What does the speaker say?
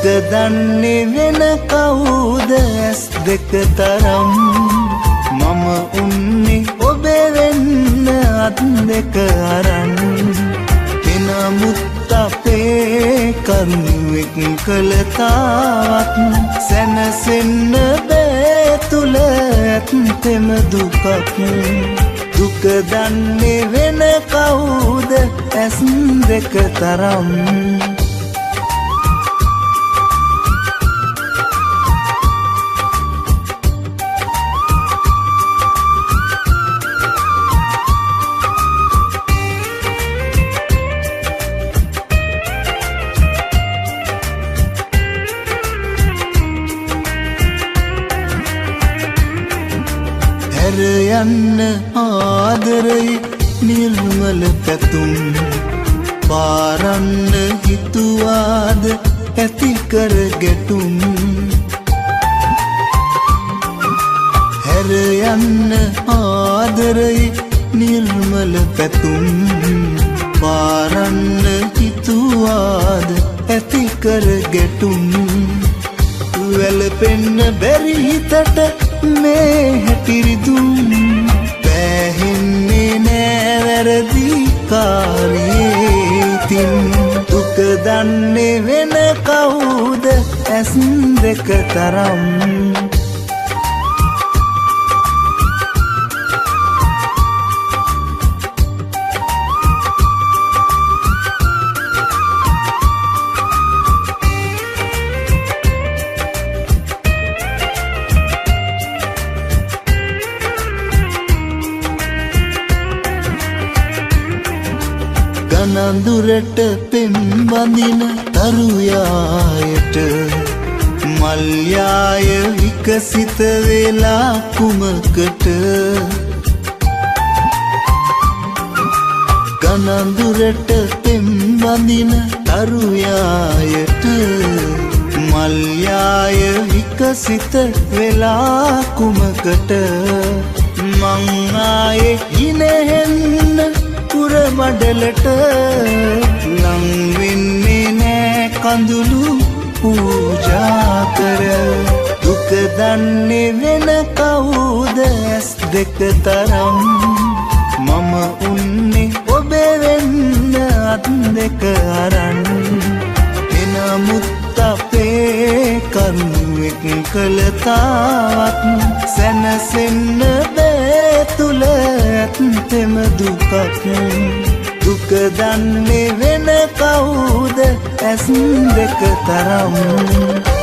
දුක දන්නේ වෙන කවුද ඇස් දෙක තරම් මම උන්නේ ඔබේ වෙන්න අත් දෙක අරන් එනමුත් අපේ කරුවෙක් කළ තාවත් සැනසෙන්න බෑ තුල ඇත්තෙම දුකක් දුක දන්නේ වෙන කවුද ඇස් දෙක තරම් යන්න ආදරයි නිර්මල පැතුම් පාරන්න හිතුවාද ඇති කර ගැටුම් හැර යන්න ආදරයි නිර්මල පැතුම් පාරන්න හිතුවාද ඇති කර ගැටුම් වැළපෙන්න බැරි හිතට මේ හැටිරිදුම් පැහෙන්නේ නෑ වැරදි කාරියේ තින් දුක දන්නේ වෙන කවුද ඇස් දෙක තරම් නඳුරට පෙම් බඳින තරුයායට මල්යාය විකසිත වෙලා කුමකට ගනඳුරට පෙම් බඳින තරුයායට මල්යාය විකසිත වෙලා කුමකට මං ආයේ ඉනෙහෙන්න පුර මඩලට ලං වෙන්නේ නෑ කඳුළු පූජා කර දුක දන්නේ වෙන කවුද ඇස් දෙක තරම් මම උන්නේ ඔබේ වෙන්න අත් දෙක අරන් එනමුත් අපේ කරුවෙක් කළ තාවත් සැනසෙන්න බෑ තුල ඇත්තෙම දුකක් දුක දන්නේ වෙන කවුද ඇස් දෙක තරම්